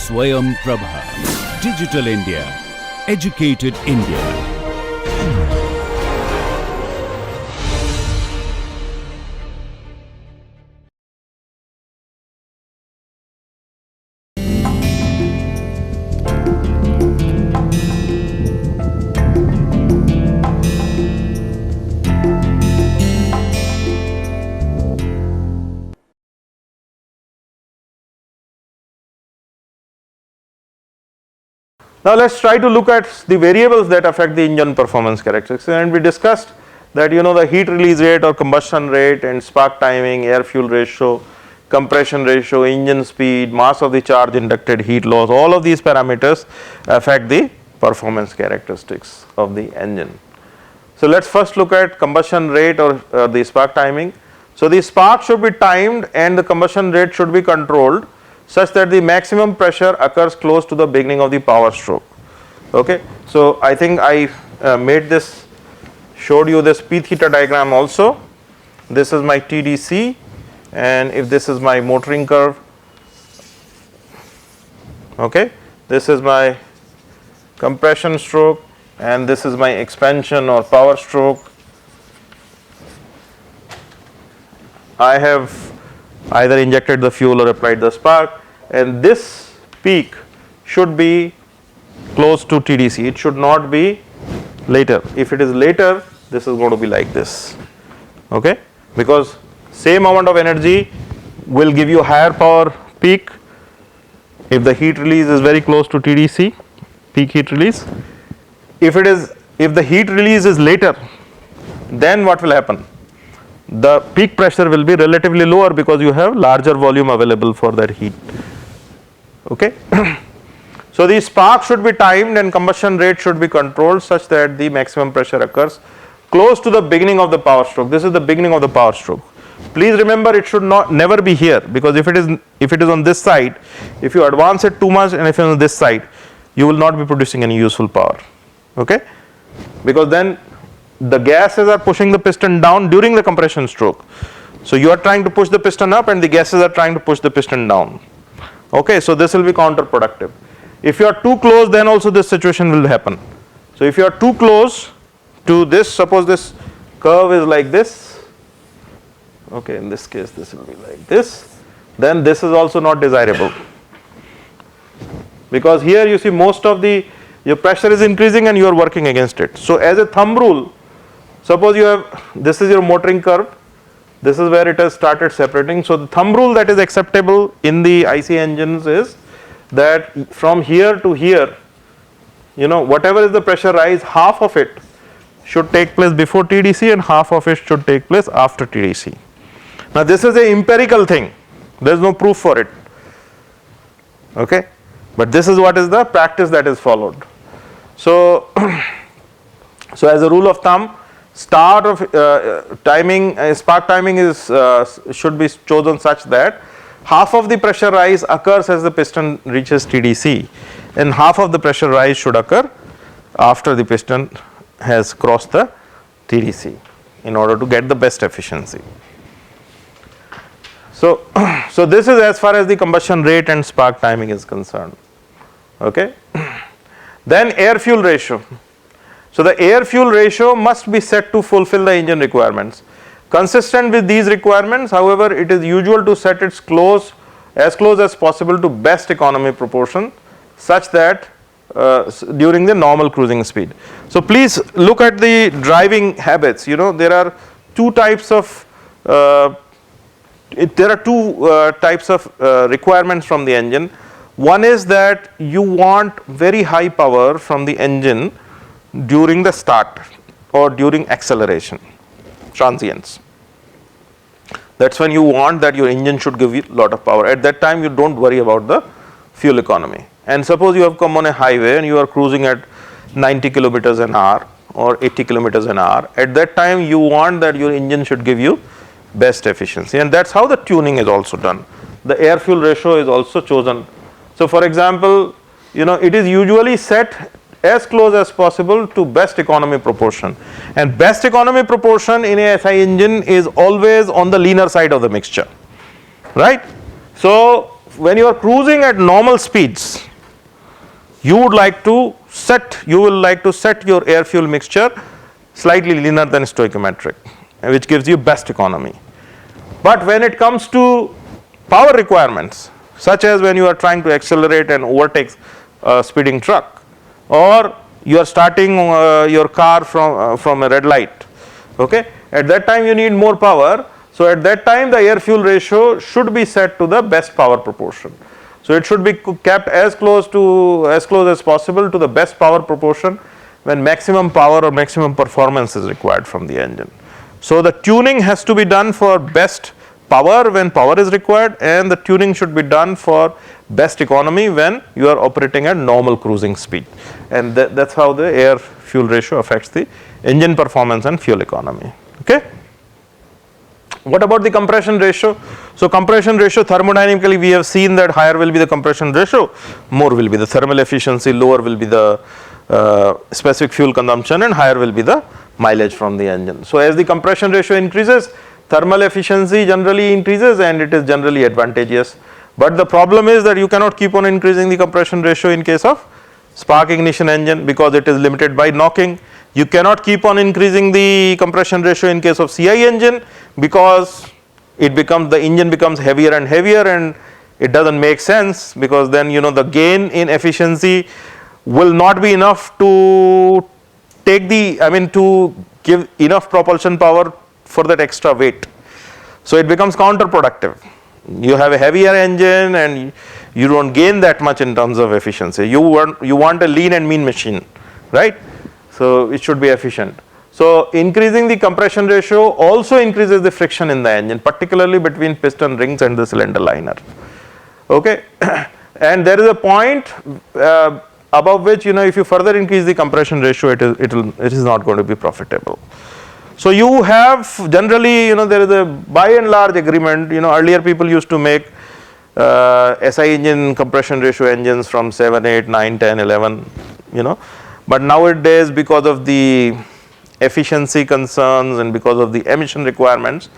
Swayam Prabha. Digital India. Educated India. Now let's try to look at the variables that affect the engine performance characteristics, and we discussed that the heat release rate or combustion rate and spark timing, air fuel ratio, compression ratio, engine speed, mass of the charge, inducted heat loss, all of these parameters affect the performance characteristics of the engine. So let's first look at combustion rate or the spark timing. So the spark should be timed and the combustion rate should be controlled such that the maximum pressure occurs close to the beginning of the power stroke. Okay, so I think I showed you this P theta diagram also. This is my TDC, and if this is my motoring curve, okay, this is my compression stroke, and this is my expansion or power stroke. I have either injected the fuel or applied the spark, and this peak should be close to TDC. It should not be later. If it is later, this is going to be like this, okay, because same amount of energy will give you higher power peak if the heat release is very close to TDC, peak heat release. If the heat release is later, then what will happen? The peak pressure will be relatively lower because you have larger volume available for that heat. Okay. So the spark should be timed and combustion rate should be controlled such that the maximum pressure occurs close to the beginning of the power stroke. This is the beginning of the power stroke. Please remember, it should never be here, because if it is on this side, if you advance it too much and if it is on this side, you will not be producing any useful power. Okay, because then the gases are pushing the piston down during the compression stroke. So you are trying to push the piston up and the gases are trying to push the piston down. Okay, so this will be counterproductive. If you are too close, then also this situation will happen. So if you are too close to this, suppose this curve is like this, okay, in this case this will be like this, then this is also not desirable, because here you see most of your pressure is increasing and you are working against it. So as a thumb rule, suppose this is your motoring curve, this is where it has started separating. So the thumb rule that is acceptable in the IC engines is that from here to here, whatever is the pressure rise, half of it should take place before TDC and half of it should take place after TDC. Now this is an empirical thing, there is no proof for it, okay, but this is what is the practice that is followed. So, so as a rule of thumb, start of spark timing should be chosen such that half of the pressure rise occurs as the piston reaches TDC and half of the pressure rise should occur after the piston has crossed the TDC in order to get the best efficiency. So, so this is as far as the combustion rate and spark timing is concerned. Okay. Then air fuel ratio. So the air fuel ratio must be set to fulfill the engine requirements. Consistent with these requirements, however, it is usual to set it as close as possible to best economy proportion, such that during the normal cruising speed. So please look at the driving habits. There are two types of requirements from the engine. One is that you want very high power from the engine during the start or during acceleration, transients. That's when you want that your engine should give you a lot of power. At that time you don't worry about the fuel economy. And suppose you have come on a highway and you are cruising at 90 kilometers an hour or 80 kilometers an hour. At that time you want that your engine should give you best efficiency, and that's how the tuning is also done. The air fuel ratio is also chosen. So for example, it is usually set as close as possible to best economy proportion, and best economy proportion in a SI engine is always on the leaner side of the mixture, right? So when you are cruising at normal speeds, you will like to set your air fuel mixture slightly leaner than stoichiometric, which gives you best economy. But when it comes to power requirements, such as when you are trying to accelerate and overtake a speeding truck, or you are starting your car from a red light, okay, at that time you need more power. So at that time the air fuel ratio should be set to the best power proportion. So it should be kept as close as possible to the best power proportion when maximum power or maximum performance is required from the engine. So the tuning has to be done for best power when power is required, and the tuning should be done for best economy when you are operating at normal cruising speed, and that's how the air fuel ratio affects the engine performance and fuel economy. Okay. What about the compression ratio? So compression ratio, thermodynamically we have seen that higher will be the compression ratio, more will be the thermal efficiency, lower will be the specific fuel consumption, and higher will be the mileage from the engine. So as the compression ratio increases, thermal efficiency generally increases and it is generally advantageous. But the problem is that you cannot keep on increasing the compression ratio in case of spark ignition engine because it is limited by knocking. You cannot keep on increasing the compression ratio in case of CI engine because the engine becomes heavier and heavier, and it doesn't make sense because then the gain in efficiency will not be enough to to give enough propulsion power for that extra weight. So it becomes counterproductive. You have a heavier engine and you don't gain that much in terms of efficiency. You want a lean and mean machine, right? So it should be efficient. So increasing the compression ratio also increases the friction in the engine, particularly between piston rings and the cylinder liner. Okay, and there is a point above which if you further increase the compression ratio, it is not going to be profitable. So you have generally there is a by and large agreement. Earlier people used to make SI engine compression ratio engines from 7, 8, 9, 10, 11, but nowadays because of the efficiency concerns and because of the emission requirements,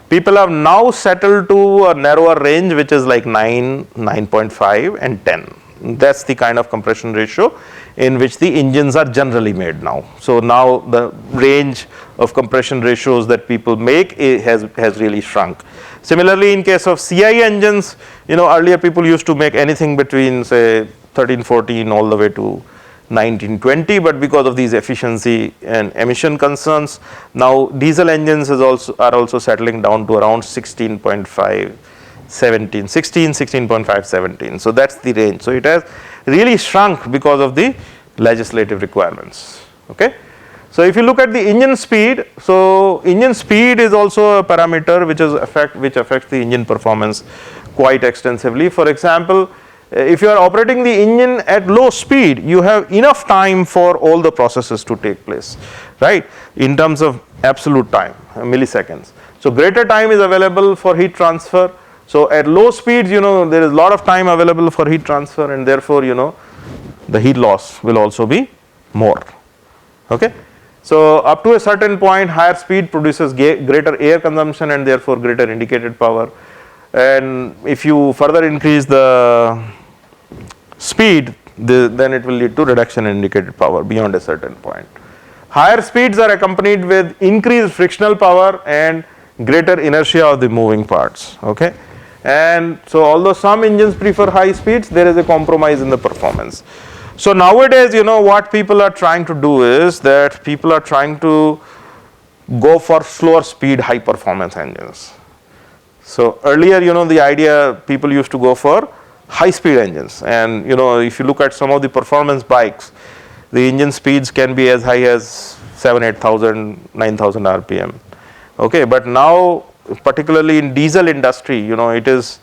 people have now settled to a narrower range which is like 9, 9.5 and 10. That's the kind of compression ratio in which the engines are generally made now. So now the range of compression ratios that people make has really shrunk. Similarly, in case of CI engines, earlier people used to make anything between say 13, 14 all the way to 19, 20, but because of these efficiency and emission concerns, now diesel engines are also settling down to around 16.5, 17, 16, 16.5, 17. So that's the range. So it has really shrunk because of the legislative requirements. Okay. So if you look at the engine speed, so engine speed is also a parameter which affects the engine performance quite extensively. For example, if you are operating the engine at low speed, you have enough time for all the processes to take place, right? In terms of absolute time, milliseconds. So greater time is available for heat transfer. So at low speeds, there is a lot of time available for heat transfer, and therefore, the heat loss will also be more. Okay. So up to a certain point, higher speed produces greater air consumption and therefore greater indicated power. And if you further increase the speed, then it will lead to reduction in indicated power beyond a certain point. Higher speeds are accompanied with increased frictional power and greater inertia of the moving parts. Okay. And so although some engines prefer high speeds, there is a compromise in the performance. So nowadays, what people are trying to do is that people are trying to go for slower speed, high performance engines. So earlier, the idea people used to go for high speed engines, and if you look at some of the performance bikes, the engine speeds can be as high as 7, 8,000, 9,000 RPM. Okay, but now particularly in diesel industry, it is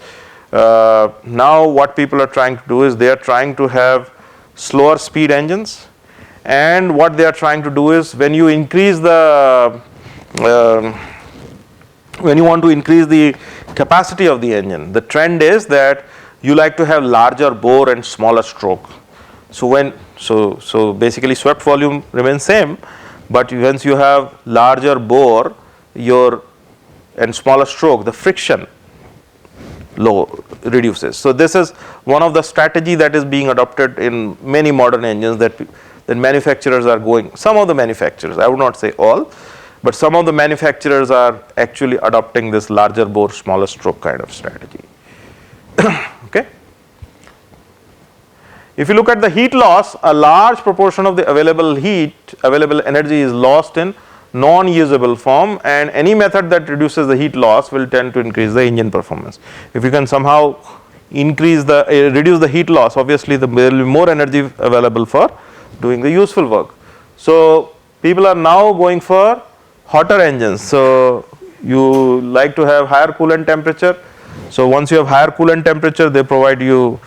now what people are trying to do is they are trying to have slower speed engines, and what they are trying to do is when you increase the when you want to increase the capacity of the engine, the trend is that you like to have larger bore and smaller stroke. So basically swept volume remains same, but once you have larger bore and smaller stroke, the friction reduces. So this is one of the strategy that is being adopted in many modern engines that manufacturers are going. Some of the manufacturers, I would not say all, but some of the manufacturers are actually adopting this larger bore, smaller stroke kind of strategy. Okay. If you look at the heat loss, a large proportion of the available energy is lost in non-usable form, and any method that reduces the heat loss will tend to increase the engine performance. If you can somehow reduce the heat loss, obviously there will be more energy available for doing the useful work. So people are now going for hotter engines. So you like to have higher coolant temperature. So once you have higher coolant temperature, they provide you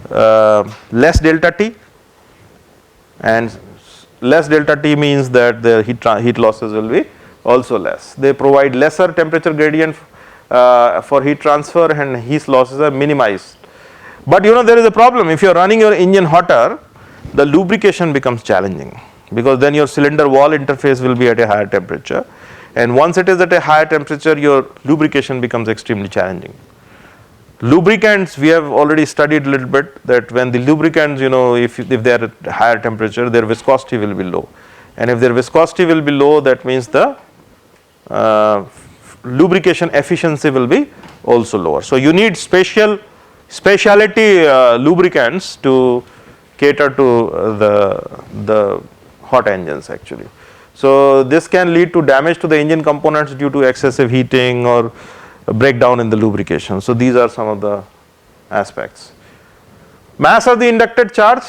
less delta T, and less delta T means that the heat losses will be also less. They provide lesser temperature gradient for heat transfer, and heat losses are minimized. But there is a problem. If you are running your engine hotter, the lubrication becomes challenging, because then your cylinder wall interface will be at a higher temperature, and once it is at a higher temperature, your lubrication becomes extremely challenging. Lubricants, we have already studied a little bit that when the lubricants, if they are at higher temperature, their viscosity will be low, and if their viscosity will be low, that means the lubrication efficiency will be also lower. So you need specialty lubricants to cater to the hot engines actually. So this can lead to damage to the engine components due to excessive heating or breakdown in the lubrication. So these are some of the aspects. Mass of the inducted charge.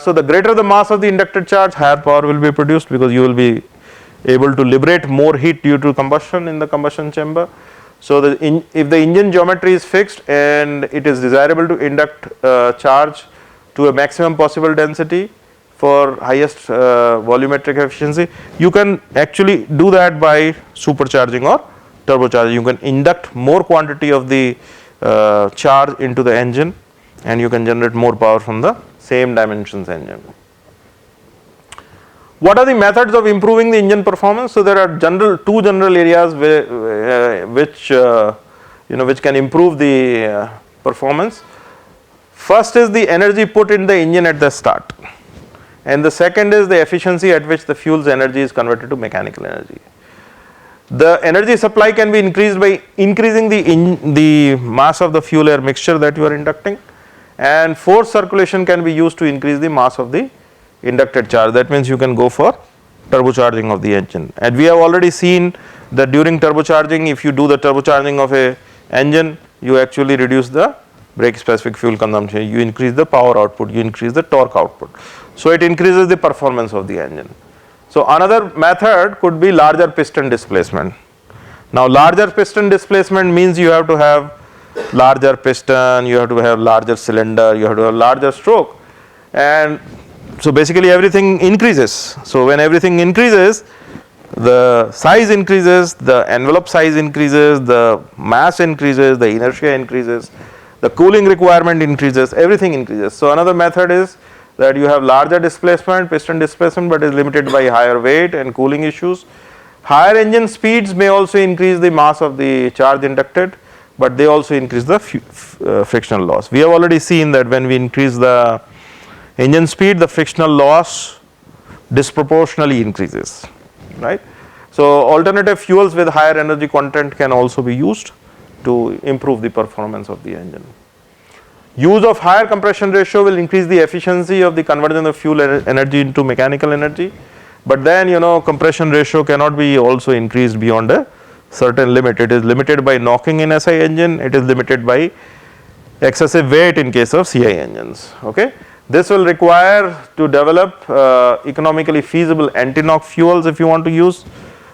So the greater the mass of the inducted charge, higher power will be produced, because you will be able to liberate more heat due to combustion in the combustion chamber. So if the engine geometry is fixed and it is desirable to induct charge to a maximum possible density for highest volumetric efficiency, you can actually do that by supercharging or turbocharging. You can induct more quantity of the charge into the engine, and you can generate more power from the same dimensions engine. What are the methods of improving the engine performance? So there are two general areas which can improve the performance. First is the energy put in the engine at the start, and the second is the efficiency at which the fuel's energy is converted to mechanical energy. The energy supply can be increased by increasing the mass of the fuel air mixture that you are inducting, and forced circulation can be used to increase the mass of the inducted charge. That means you can go for turbocharging of the engine, and we have already seen that during turbocharging, if you do the turbocharging of a engine, you actually reduce the brake specific fuel consumption, you increase the power output, you increase the torque output. So it increases the performance of the engine. So another method could be larger piston displacement. Now larger piston displacement means you have to have larger piston, you have to have larger cylinder, you have to have larger stroke, and so basically everything increases. So when everything increases, the size increases, the envelope size increases, the mass increases, the inertia increases, the cooling requirement increases, everything increases. So another method is that you have larger displacement, piston displacement, but is limited by higher weight and cooling issues. Higher engine speeds may also increase the mass of the charge inducted, but they also increase the frictional loss. We have already seen that when we increase the engine speed, the frictional loss disproportionately increases, right? So alternative fuels with higher energy content can also be used to improve the performance of the engine. Use of higher compression ratio will increase the efficiency of the conversion of fuel energy into mechanical energy, but then compression ratio cannot be also increased beyond a certain limit. It is limited by knocking in SI engine, it is limited by excessive weight in case of CI engines. Okay, this will require to develop economically feasible anti-knock fuels if you want to use.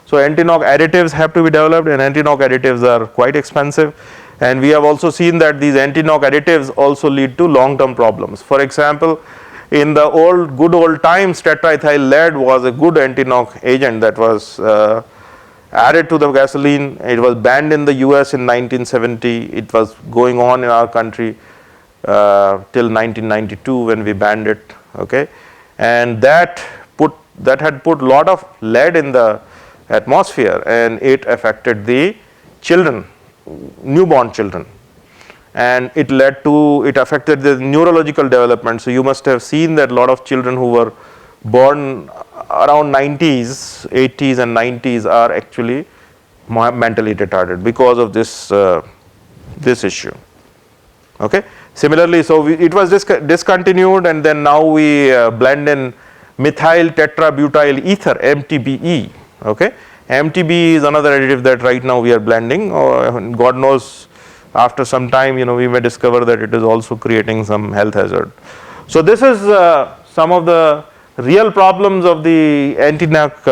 So anti-knock additives have to be developed, and anti-knock additives are quite expensive. And we have also seen that these anti-knock additives also lead to long-term problems. For example, in the good old times, tetraethyl lead was a good anti-knock agent that was added to the gasoline. It was banned in the US in 1970. It was going on in our country till 1992 when we banned it. Okay, and that had put lot of lead in the atmosphere, and it affected the children, newborn children, and it affected the neurological development. So you must have seen that a lot of children who were born around 90s, 80s and 90s are actually mentally retarded because of this issue. Okay. Similarly, so it was discontinued, and then now we blend in methyl tetrabutyl ether, MTBE. Okay. MTBE is another additive that right now we are blending. God knows, after some time, we may discover that it is also creating some health hazard. So this is some of the real problems of the anti-knock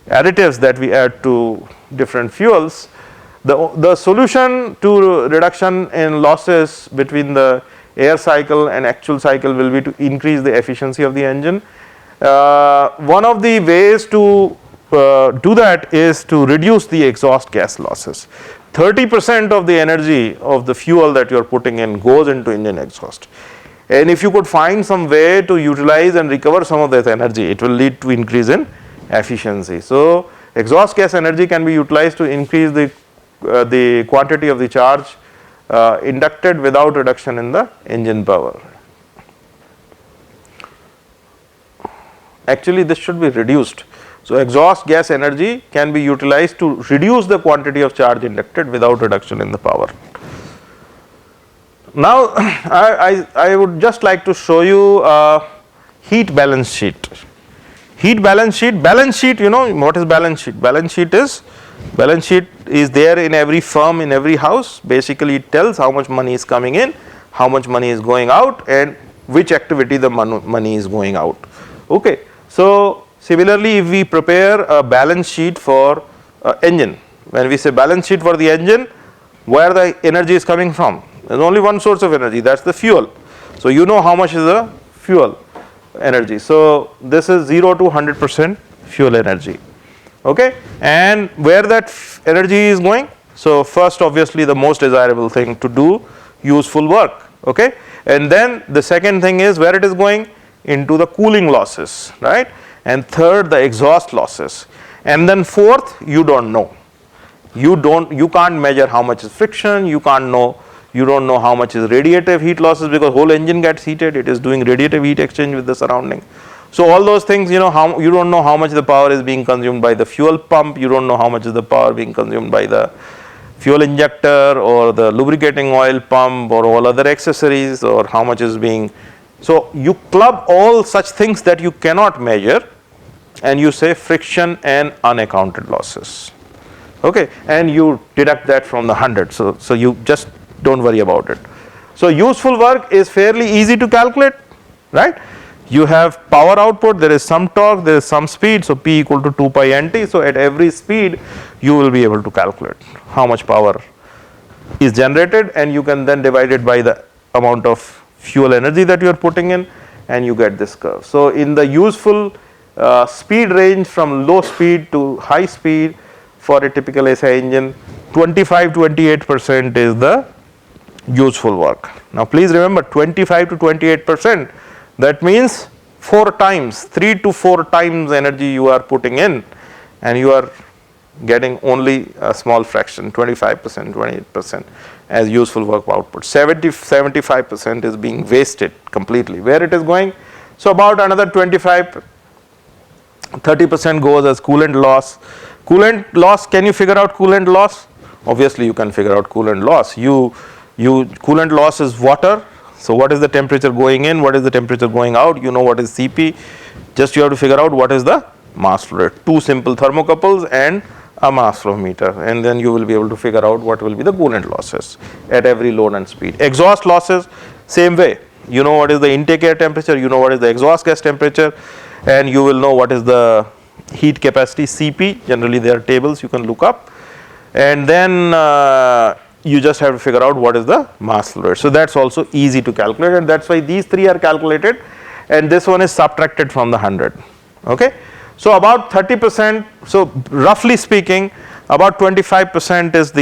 additives that we add to different fuels. The solution to reduction in losses between the air cycle and actual cycle will be to increase the efficiency of the engine. One of the ways to do that is to reduce the exhaust gas losses. 30% of the energy of the fuel that you are putting in goes into engine exhaust, and if you could find some way to utilize and recover some of that energy, it will lead to increase in efficiency. So exhaust gas energy can be utilized to increase the quantity of the charge inducted without reduction in the engine power. Actually, this should be reduced. So exhaust gas energy can be utilized to reduce the quantity of charge inducted without reduction in the power. Now I would just like to show you a heat balance sheet. Heat balance sheet, what is balance sheet? Balance sheet is there in every firm, in every house. Basically it tells how much money is coming in, how much money is going out, and which activity the money is going out. Okay. So similarly, if we prepare a balance sheet for engine, when we say balance sheet for the engine, where the energy is coming from? There is only one source of energy, that is the fuel. So you know how much is the fuel energy. So this is 0 to 100% fuel energy. Okay, and where that energy is going? So first, obviously the most desirable thing to do, useful work. Okay, and then the second thing is where it is going? Into the cooling losses, right? And third, the exhaust losses, and then fourth, you don't know. You can't measure how much is friction. You don't know how much is radiative heat losses, because whole engine gets heated. It is doing radiative heat exchange with the surrounding. So all those things, you don't know how much the power is being consumed by the fuel pump. You don't know how much is the power being consumed by the fuel injector or the lubricating oil pump or all other accessories, or how much is being. So you club all such things that you cannot measure, and you say friction and unaccounted losses. Okay, and you deduct that from the 100. So you just don't worry about it. So useful work is fairly easy to calculate, right? You have power output, there is some torque, there is some speed, so P equal to 2 pi nt. So at every speed you will be able to calculate how much power is generated, and you can then divide it by the amount of fuel energy that you are putting in, and you get this curve. So in the useful speed range from low speed to high speed for a typical SI engine, 25-28% is the useful work. Now please remember, 25 to 28%, that means 3 to 4 times energy you are putting in, and you are getting only a small fraction, 25%, 28% as useful work output. 75% is being wasted completely. Where it is going? So about another 25-30% goes as coolant loss. Coolant loss, can you figure out coolant loss? Obviously you can figure out coolant loss. Coolant loss is water. So what is the temperature going in, what is the temperature going out? You know what is Cp. Just you have to figure out what is the mass flow rate. 2 simple thermocouples and a mass flow meter, and then you will be able to figure out what will be the coolant losses at every load and speed. Exhaust losses, same way. You know what is the intake air temperature, you know what is the exhaust gas temperature, and you will know what is the heat capacity Cp. Generally there are tables you can look up, and then you just have to figure out what is the mass flow rate. So that's also easy to calculate, and that's why these three are calculated, and this one is subtracted from the 100. Okay. So about 30%, so roughly speaking, about 25% is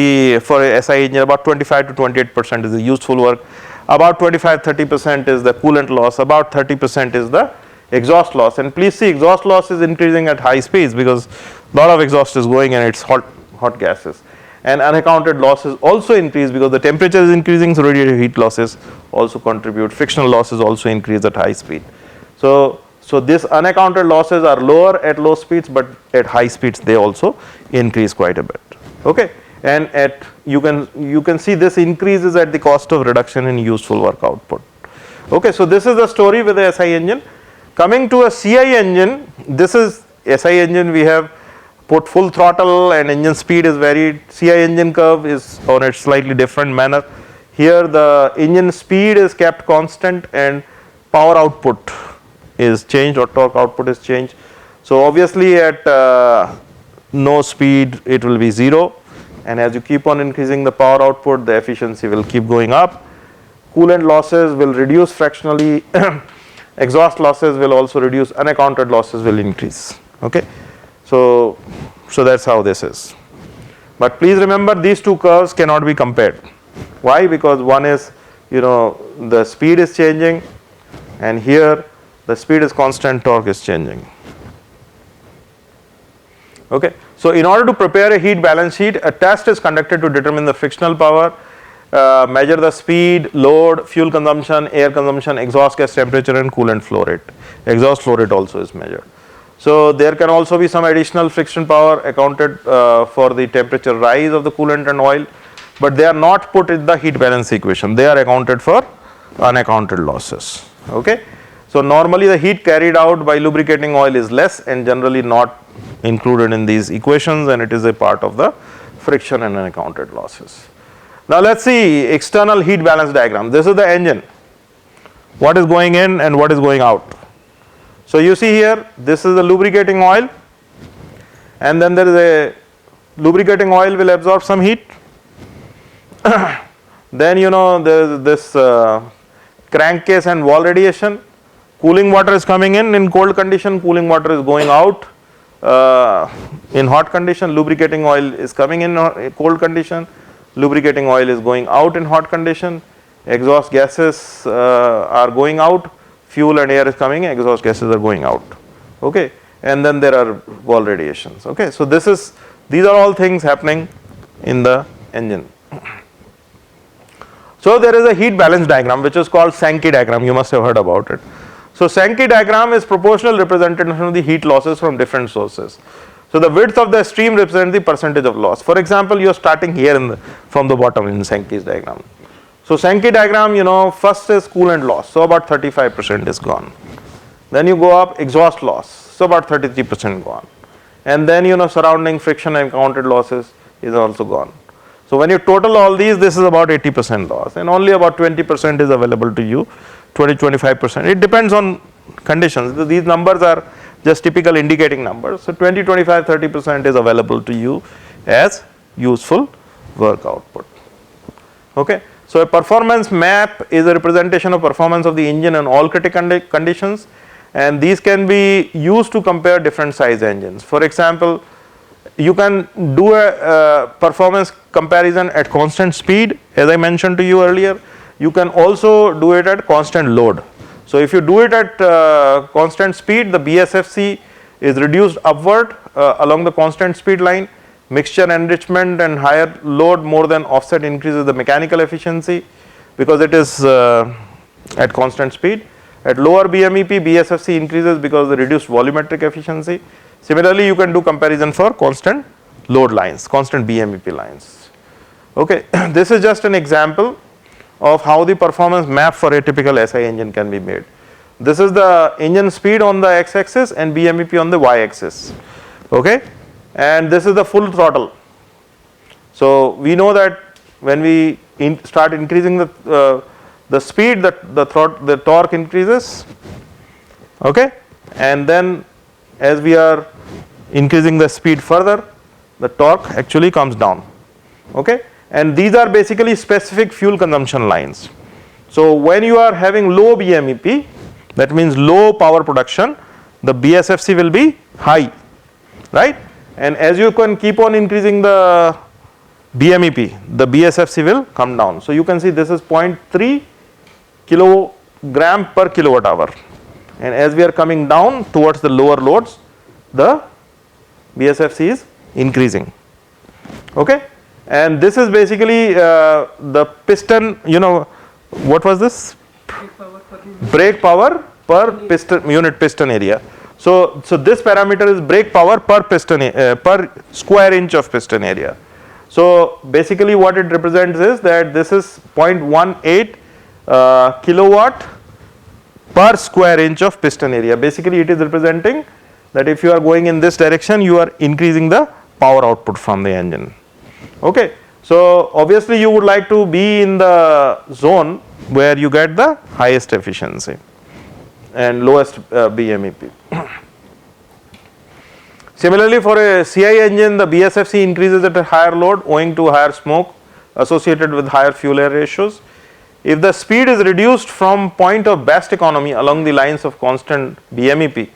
for a SI engine, about 25 to 28% is the useful work, about 25-30% is the coolant loss, about 30% is the exhaust loss. And please see, exhaust loss is increasing at high speeds because a lot of exhaust is going and it's hot gases. and unaccounted losses also increase because the temperature is increasing, so radiative heat losses also contribute. Frictional losses also increase at high speed. So this unaccounted losses are lower at low speeds, but at high speeds they also increase quite a bit. Okay, and at you can see this increases at the cost of reduction in useful work output. Okay, so this is the story with the SI engine. Coming to a CI engine, this is SI engine, we have put full throttle and engine speed is varied. CI engine curve is on a slightly different manner. Here the engine speed is kept constant and power output is changed or torque output is changed. So obviously at no speed it will be 0, and as you keep on increasing the power output, the efficiency will keep going up. Coolant losses will reduce fractionally, exhaust losses will also reduce, unaccounted losses will increase. Okay, so that's how this is. But please remember, these two curves cannot be compared. Why? Because one is, the speed is changing, and here the speed is constant, torque is changing. Okay, so in order to prepare a heat balance sheet, a test is conducted to determine the frictional power, measure the speed, load, fuel consumption, air consumption, exhaust gas temperature, and coolant flow rate. Exhaust flow rate also is measured. So there can also be some additional friction power accounted for the temperature rise of the coolant and oil, but they are not put in the heat balance equation. They are accounted for unaccounted losses. Okay, so normally the heat carried out by lubricating oil is less and generally not included in these equations, and it is a part of the friction and unaccounted losses. Now let's see external heat balance diagram. This is the engine. What is going in and what is going out. So you see here, this is the lubricating oil, and then there is a lubricating oil will absorb some heat. Then there is this crankcase and wall radiation. Cooling water is coming in cold condition, cooling water is going out in hot condition. Lubricating oil is coming in cold condition, lubricating oil is going out in hot condition. Exhaust gases are going out, fuel and air is coming, exhaust gases are going out. Okay, and then there are wall radiations. Okay, so these are all things happening in the engine. So there is a heat balance diagram which is called Sankey diagram. You must have heard about it. So Sankey diagram is proportional representation of the heat losses from different sources. So the width of the stream represents the percentage of loss. For example, you are starting here from the bottom in Sankey's diagram. So Sankey diagram, first is coolant loss, so about 35% is gone. Then you go up, exhaust loss, so about 33% gone. And then surrounding friction and counted losses is also gone. So when you total all these, this is about 80% loss, and only about 20% is available to you, 20-25%. It depends on conditions. These numbers are just typical indicating numbers. So 20, 25, 30% is available to you as useful work output. Okay. So a performance map is a representation of performance of the engine in all critical conditions, and these can be used to compare different size engines. For example, you can do a performance comparison at constant speed, as I mentioned to you earlier. You can also do it at constant load. So if you do it at constant speed, the BSFC is reduced upward along the constant speed line. Mixture enrichment and higher load more than offset increases the mechanical efficiency because it is at constant speed. At lower BMEP, BSFC increases because of the reduced volumetric efficiency. Similarly, you can do comparison for constant load lines, constant BMEP lines. Okay, this is just an example of how the performance map for a typical SI engine can be made. This is the engine speed on the x-axis and BMEP on the y-axis. Okay, and this is the full throttle. So we know that when we start increasing the speed, the torque increases. Okay, and then as we are increasing the speed further, the torque actually comes down. Okay, and these are basically specific fuel consumption lines. So when you are having low BMEP, that means low power production, the BSFC will be high, right? And as you can keep on increasing the BMEP, the BSFC will come down. So you can see this is 0.3 kilogram per kilowatt hour, and as we are coming down towards the lower loads, the BSFC is increasing. Okay, And this is basically the piston, what was this? Brake power per piston unit piston area. So this parameter is brake power per piston per square inch of piston area. So basically what it represents is that this is 0.18 kilowatt per square inch of piston area. Basically it is representing that if you are going in this direction, you are increasing the power output from the engine. Okay, so obviously you would like to be in the zone where you get the highest efficiency and lowest BMEP. Similarly, for a CI engine, the BSFC increases at a higher load owing to higher smoke associated with higher fuel air ratios. If the speed is reduced from point of best economy along the lines of constant BMEP,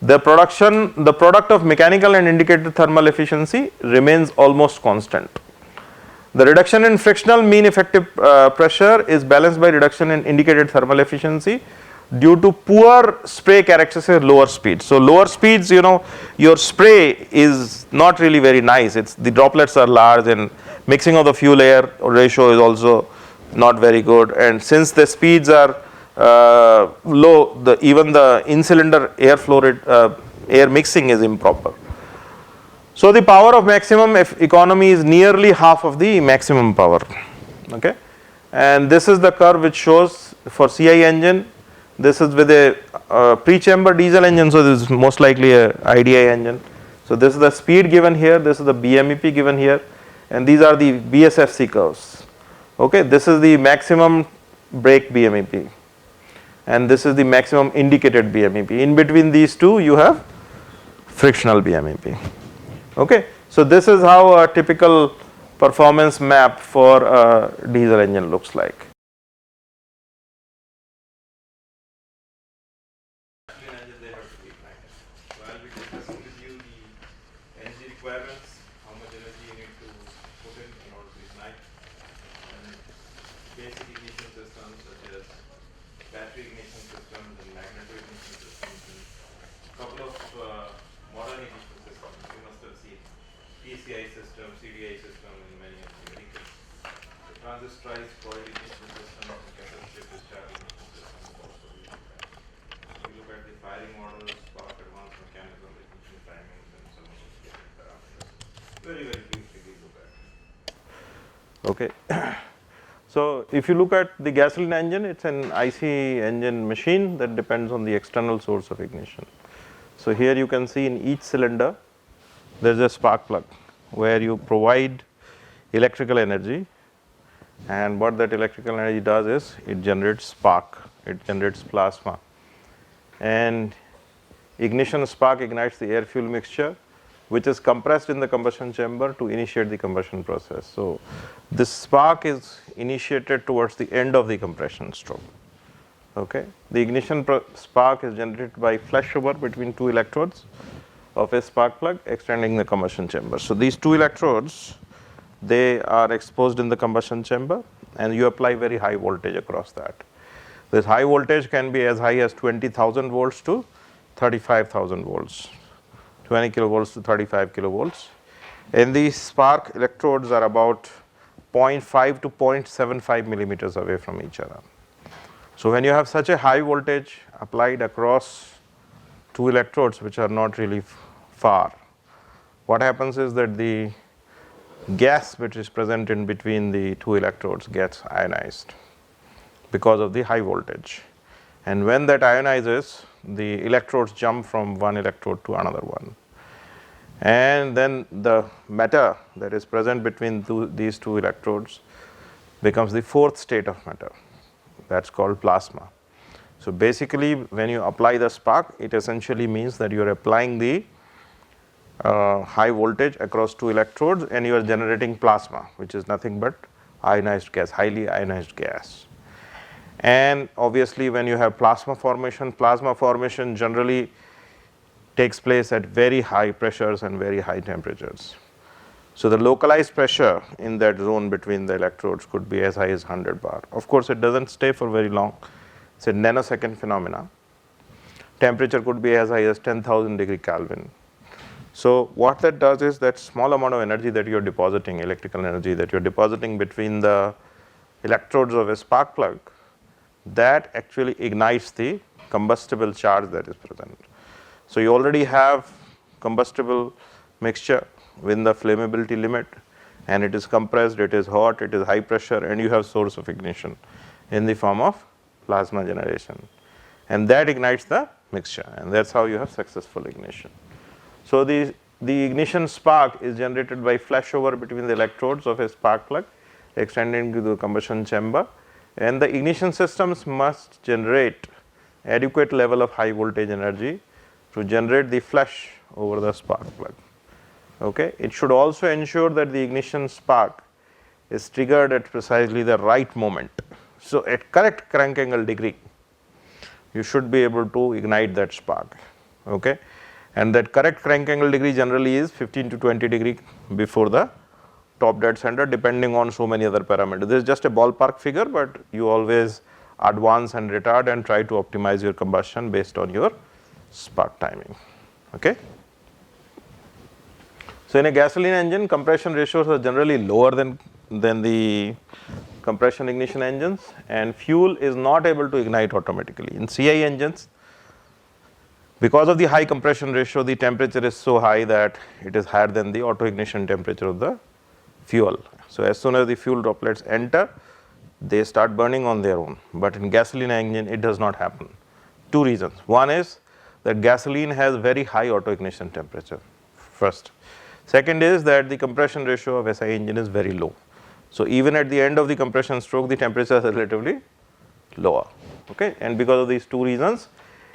the product of mechanical and indicated thermal efficiency remains almost constant. The reduction in frictional mean effective pressure is balanced by reduction in indicated thermal efficiency due to poor spray characteristics at lower speeds. So lower speeds, your spray is not really very nice. The droplets are large and mixing of the fuel air ratio is also not very good. And since the speeds are low, even the in-cylinder air flow rate, air mixing is improper. So the power of maximum economy is nearly half of the maximum power. Okay, and this is the curve which shows for CI engine. This is with a pre-chamber diesel engine, so this is most likely a IDI engine. So this is the speed given here, this is the BMEP given here, and these are the BSFC curves. Okay, this is the maximum brake BMEP, and this is the maximum indicated BMEP. In between these two, you have frictional BMEP. Okay, so this is how a typical performance map for a diesel engine looks like. Okay, so if you look at the gasoline engine, it's an IC engine machine that depends on the external source of ignition. So here you can see in each cylinder there is a spark plug where you provide electrical energy, and what that electrical energy does is it generates spark, it generates plasma, and ignition spark ignites the air fuel mixture, which is compressed in the combustion chamber to initiate the combustion process. So this spark is initiated towards the end of the compression stroke. Okay, the ignition spark is generated by flashover between two electrodes of a spark plug extending the combustion chamber. So these two electrodes, they are exposed in the combustion chamber, and you apply very high voltage across that. This high voltage can be as high as 20,000 volts to 35,000 volts, 20 kilovolts to 35 kilovolts. And these spark electrodes are about 0.5 to 0.75 millimeters away from each other. So when you have such a high voltage applied across two electrodes which are not really far, what happens is that the gas which is present in between the two electrodes gets ionized because of the high voltage. And when that ionizes, the electrodes jump from one electrode to another one. And then the matter that is present between these two electrodes becomes the fourth state of matter. That's called plasma. So basically, when you apply the spark, it essentially means that you are applying the high voltage across two electrodes, and you are generating plasma, which is nothing but ionized gas, highly ionized gas. And obviously, when you have plasma formation generally takes place at very high pressures and very high temperatures. So the localized pressure in that zone between the electrodes could be as high as 100 bar. Of course, it doesn't stay for very long. It's a nanosecond phenomena. Temperature could be as high as 10,000 degree Kelvin. So what that does is that small amount of energy that you're depositing, electrical energy that you're depositing between the electrodes of a spark plug, that actually ignites the combustible charge that is present. So you already have combustible mixture within the flammability limit, and it is compressed, it is hot, it is high pressure, and you have source of ignition in the form of plasma generation, and that ignites the mixture, and that's how you have successful ignition. So the ignition spark is generated by flashover between the electrodes of a spark plug extending to the combustion chamber, and the ignition systems must generate adequate level of high voltage energy to generate the flash over the spark plug. Okay. It should also ensure that the ignition spark is triggered at precisely the right moment. So at correct crank angle degree, you should be able to ignite that spark. Okay. And that correct crank angle degree generally is 15 to 20 degree before the top dead center, depending on so many other parameters. This is just a ballpark figure, but you always advance and retard and try to optimize your combustion based on your spark timing. Okay. So in a gasoline engine, compression ratios are generally lower than the compression ignition engines, and fuel is not able to ignite automatically. In CI engines, because of the high compression ratio, the temperature is so high that it is higher than the auto ignition temperature of the fuel. So as soon as the fuel droplets enter, they start burning on their own. But in gasoline engine, it does not happen. Two reasons. One is that gasoline has very high auto ignition temperature first. Second is that the compression ratio of SI engine is very low. So even at the end of the compression stroke, the temperature is relatively lower. Okay, and because of these two reasons,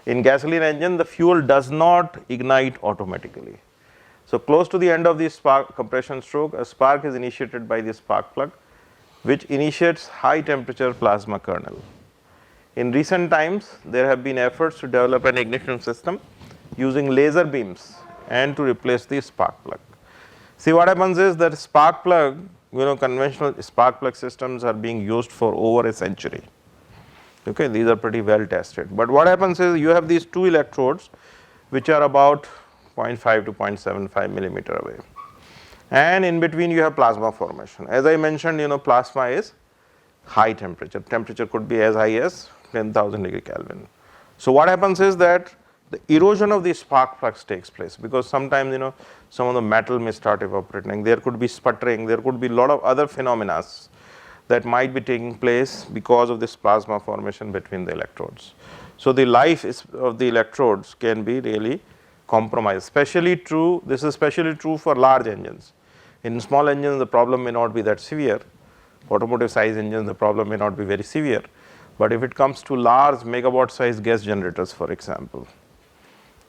in gasoline engine, the fuel does not ignite automatically. So close to the end of the spark compression stroke, a spark is initiated by the spark plug, which initiates high temperature plasma kernel. In recent times, there have been efforts to develop an ignition system using laser beams and to replace the spark plug. See, what happens is that spark plug, conventional spark plug systems are being used for over a century. Okay, these are pretty well tested. But what happens is you have these two electrodes which are about 0.5 to 0.75 millimeter away, and in between you have plasma formation. As I mentioned, plasma is high temperature. Temperature could be as high as 10,000 degree Kelvin. So what happens is that the erosion of the spark plugs takes place, because sometimes some of the metal may start evaporating, there could be sputtering, there could be a lot of other phenomena that might be taking place because of this plasma formation between the electrodes. So the life of the electrodes can be really compromised. This is especially true for large engines. In small engines, the problem may not be that severe. Automotive size engines, the problem may not be very severe. But if it comes to large megawatt size gas generators, for example,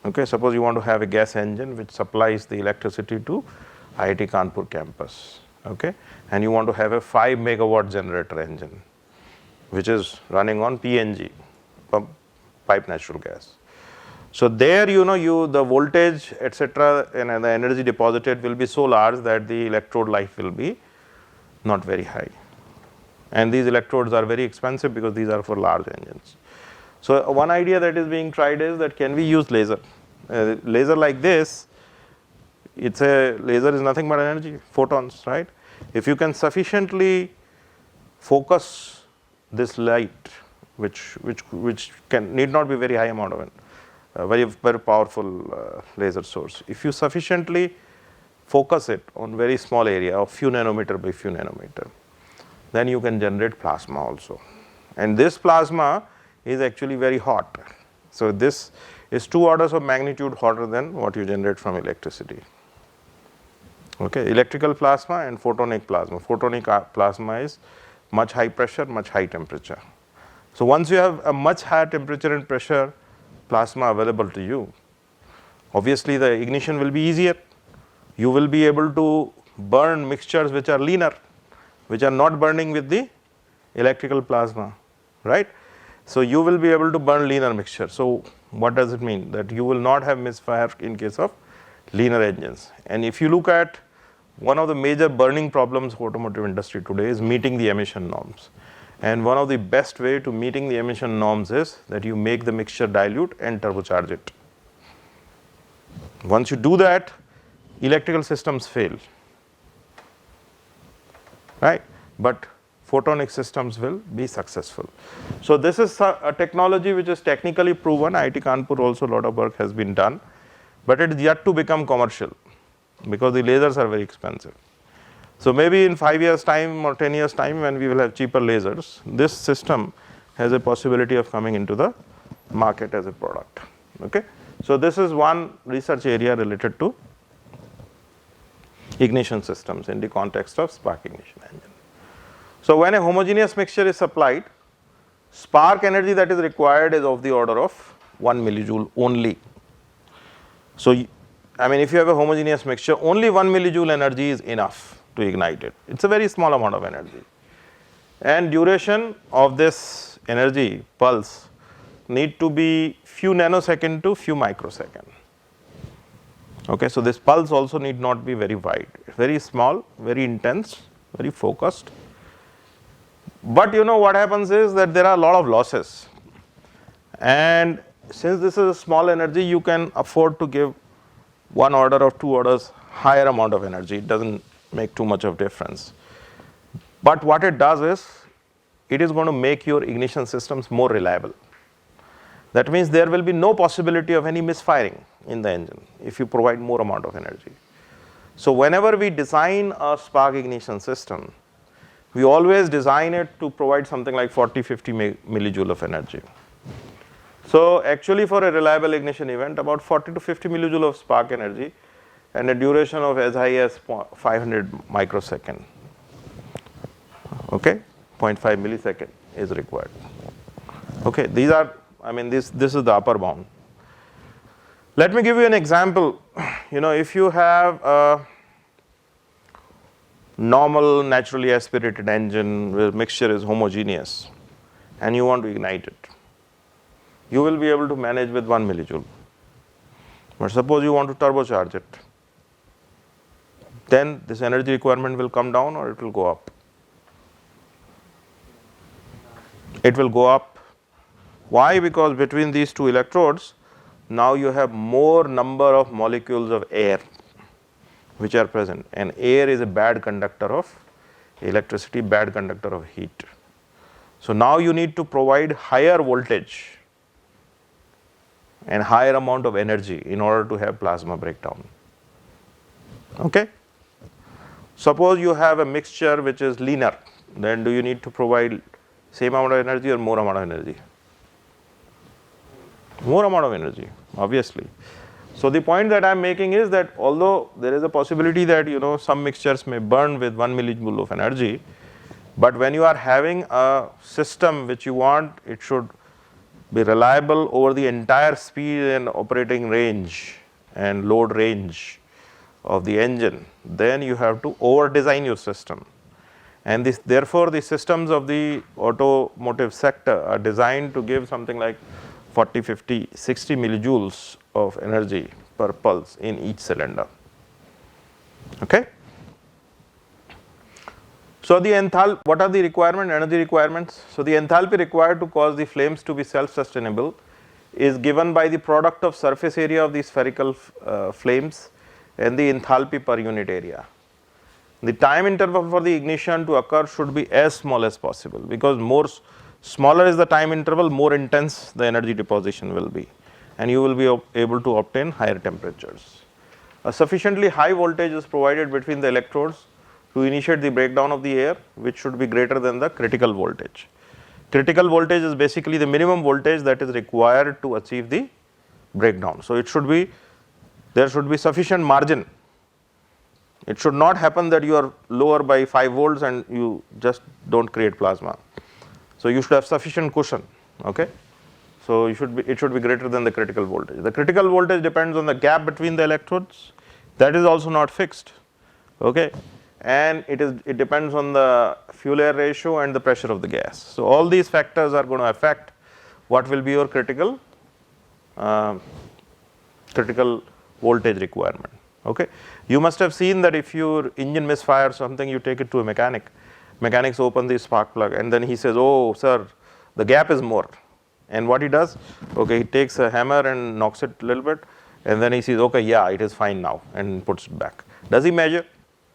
okay, suppose you want to have a gas engine which supplies the electricity to IIT Kanpur campus, okay, and you want to have a 5 megawatt generator engine which is running on PNG, pipe natural gas. So there the voltage etc. and the energy deposited will be so large that the electrode life will be not very high, and these electrodes are very expensive because these are for large engines. So one idea that is being tried is that can we use laser? Laser like this, laser is nothing but energy, photons, right? If you can sufficiently focus this light, which need not be very high amount of it, very powerful laser source. If you sufficiently focus it on very small area of few nanometer by few nanometer, then you can generate plasma also. And this plasma is actually very hot. So this is 2 orders of magnitude hotter than what you generate from electricity. Okay, electrical plasma and photonic plasma. Photonic plasma is much high pressure, much high temperature. So once you have a much higher temperature and pressure plasma available to you, obviously the ignition will be easier. You will be able to burn mixtures which are leaner, which are not burning with the electrical plasma, right? So you will be able to burn leaner mixture. So what does it mean? That you will not have misfire in case of leaner engines. And if you look at one of the major burning problems of automotive industry today is meeting the emission norms. And one of the best way to meeting the emission norms is that you make the mixture dilute and turbocharge it. Once you do that, electrical systems fail, right, but photonic systems will be successful. So this is a technology which is technically proven. IIT Kanpur also a lot of work has been done, but it is yet to become commercial because the lasers are very expensive. So maybe in 5 years time or 10 years time, when we will have cheaper lasers, this system has a possibility of coming into the market as a product. Okay, so this is one research area related to ignition systems in the context of spark ignition engine. So when a homogeneous mixture is supplied, spark energy that is required is of the order of 1 millijoule only. So I mean, if you have a homogeneous mixture, only 1 millijoule energy is enough to ignite it. It's a very small amount of energy, and duration of this energy pulse need to be few nanosecond to few microsecond. Okay, so this pulse also need not be very wide, very small, very intense, very focused. But you know what happens is that there are a lot of losses, and since this is a small energy, you can afford to give 1 order or 2 orders higher amount of energy. It doesn't make too much of difference. But what it does is, it is going to make your ignition systems more reliable. That means there will be no possibility of any misfiring in the engine if you provide more amount of energy. So whenever we design a spark ignition system, we always design it to provide something like 40-50 millijoule of energy. So actually for a reliable ignition event, about 40 to 50 millijoule of spark energy and a duration of as high as 500 microsecond, okay, 0.5 millisecond is required. Okay, these are, I mean, this is the upper bound. Let me give you an example. You know, if you have a normal naturally aspirated engine where mixture is homogeneous and you want to ignite it, you will be able to manage with 1 millijoule. But suppose you want to turbocharge it, then this energy requirement will come down or it will go up. It will go up. Why? Because between these two electrodes, now you have more number of molecules of air which are present, and air is a bad conductor of electricity, bad conductor of heat. So now you need to provide higher voltage and higher amount of energy in order to have plasma breakdown. Okay? Suppose you have a mixture which is linear, then do you need to provide same amount of energy or more amount of energy? More amount of energy, obviously. So the point that I am making is that although there is a possibility that, you know, some mixtures may burn with 1 millijoule of energy, but when you are having a system which you want, it should be reliable over the entire speed and operating range and load range of the engine, then you have to over design your system. And this, therefore the systems of the automotive sector are designed to give something like 40, 50, 60 millijoules of energy per pulse in each cylinder. Okay? So the enthalpy, what are the requirement, energy requirements? So the enthalpy required to cause the flames to be self-sustainable is given by the product of surface area of the spherical flames and the enthalpy per unit area. The time interval for the ignition to occur should be as small as possible, because smaller is the time interval, more intense the energy deposition will be, and you will be able to obtain higher temperatures. A sufficiently high voltage is provided between the electrodes to initiate the breakdown of the air, which should be greater than the critical voltage. Critical voltage is basically the minimum voltage that is required to achieve the breakdown. So there should be sufficient margin. It should not happen that you are lower by 5 volts and you just don't create plasma. So you should have sufficient cushion. Okay? So it should be greater than the critical voltage. The critical voltage depends on the gap between the electrodes. That is also not fixed. Okay? And it depends on the fuel air ratio and the pressure of the gas. So all these factors are going to affect what will be your critical voltage requirement. Okay? You must have seen that if your engine misfires something, you take it to a mechanic. Mechanics open the spark plug and then he says, oh sir, the gap is more. And what he does, okay, he takes a hammer and knocks it a little bit, and then he sees, okay, yeah, it is fine now, and puts it back. Does he measure?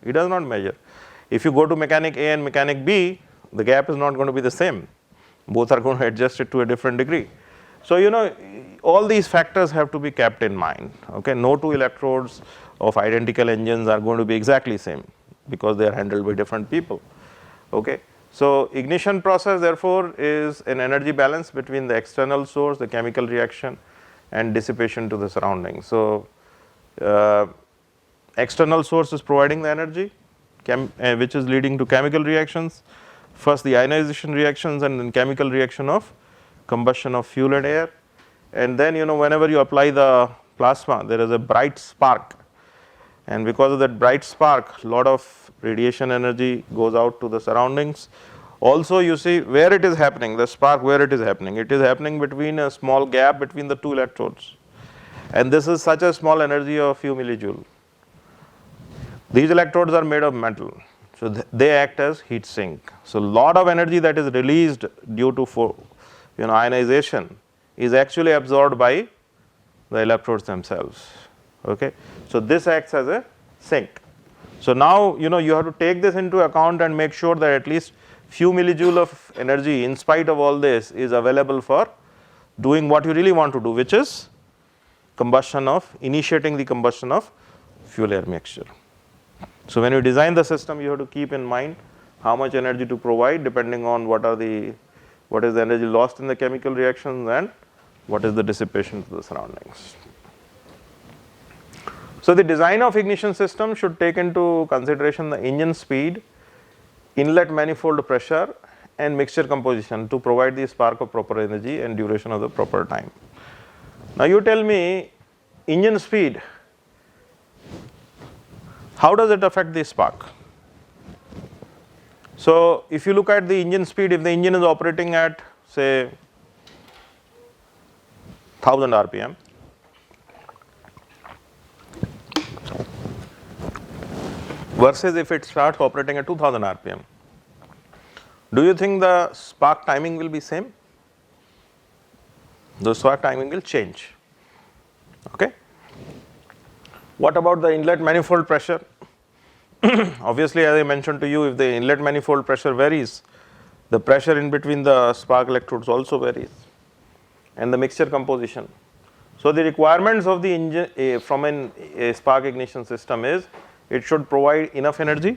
He does not measure. If you go to mechanic A and mechanic B, the gap is not going to be the same. Both are going to adjust it to a different degree. So, all these factors have to be kept in mind. Okay, no two electrodes of identical engines are going to be exactly same, because they are handled by different people. Okay, so ignition process therefore is an energy balance between the external source, the chemical reaction, and dissipation to the surroundings. So, external source is providing the energy, which is leading to chemical reactions. First the ionization reactions, and then chemical reaction of combustion of fuel and air. And then whenever you apply the plasma, there is a bright spark, and because of that bright spark, lot of radiation energy goes out to the surroundings. Also you see where it is happening, the spark, where it is happening between a small gap between the two electrodes, and this is such a small energy of few millijoule. These electrodes are made of metal, so they act as heat sink. So lot of energy that is released due to ionization is actually absorbed by the electrodes themselves. Okay, so this acts as a sink. So now you have to take this into account and make sure that at least few millijoule of energy in spite of all this is available for doing what you really want to do, which is initiating the combustion of fuel air mixture. So when you design the system, you have to keep in mind how much energy to provide depending on what is the energy lost in the chemical reactions and what is the dissipation to the surroundings. So the design of ignition system should take into consideration the engine speed, inlet manifold pressure, and mixture composition to provide the spark of proper energy and duration of the proper time. Now you tell me, engine speed, how does it affect the spark? So if you look at the engine speed, if the engine is operating at say 1000 RPM, versus if it starts operating at 2000 RPM, do you think the spark timing will be same? The spark timing will change. Okay. What about the inlet manifold pressure? Obviously, as I mentioned to you, if the inlet manifold pressure varies, the pressure in between the spark electrodes also varies, and the mixture composition. So the requirements of the engine from a spark ignition system is it should provide enough energy.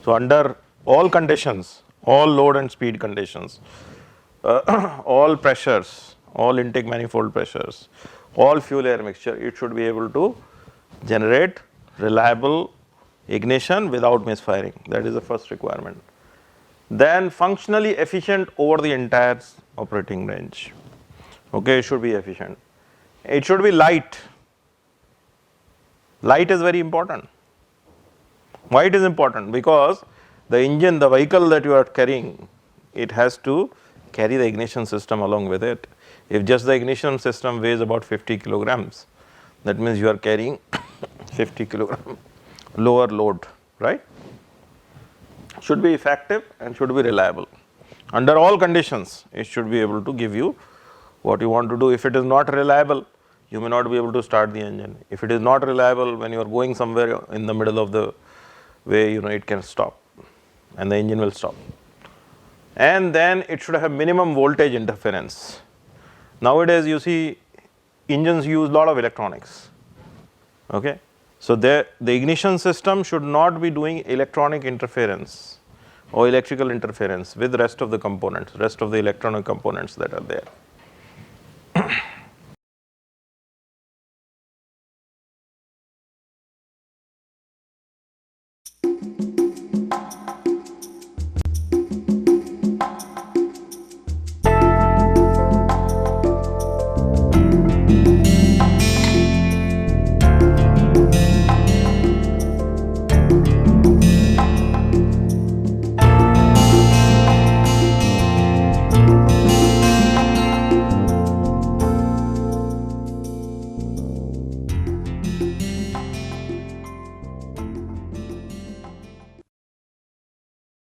So under all conditions, all load and speed conditions, all pressures, all intake manifold pressures, all fuel air mixture, it should be able to generate reliable ignition without misfiring. That is the first requirement. Then functionally efficient over the entire operating range. Okay, it should be efficient. It should be light. Light is very important. Why it is important? Because the engine, the vehicle that you are carrying, it has to carry the ignition system along with it. If just the ignition system weighs about 50 kilograms, that means you are carrying 50 kilogram lower load, right? Should be effective and should be reliable. Under all conditions, it should be able to give you what you want to do. If it is not reliable, you may not be able to start the engine. If it is not reliable, when you are going somewhere in the middle of the way, it can stop and the engine will stop. And then it should have minimum voltage interference. Nowadays you see engines use lot of electronics. Okay, so the ignition system should not be doing electronic interference or electrical interference with the rest of the components, rest of the electronic components that are there.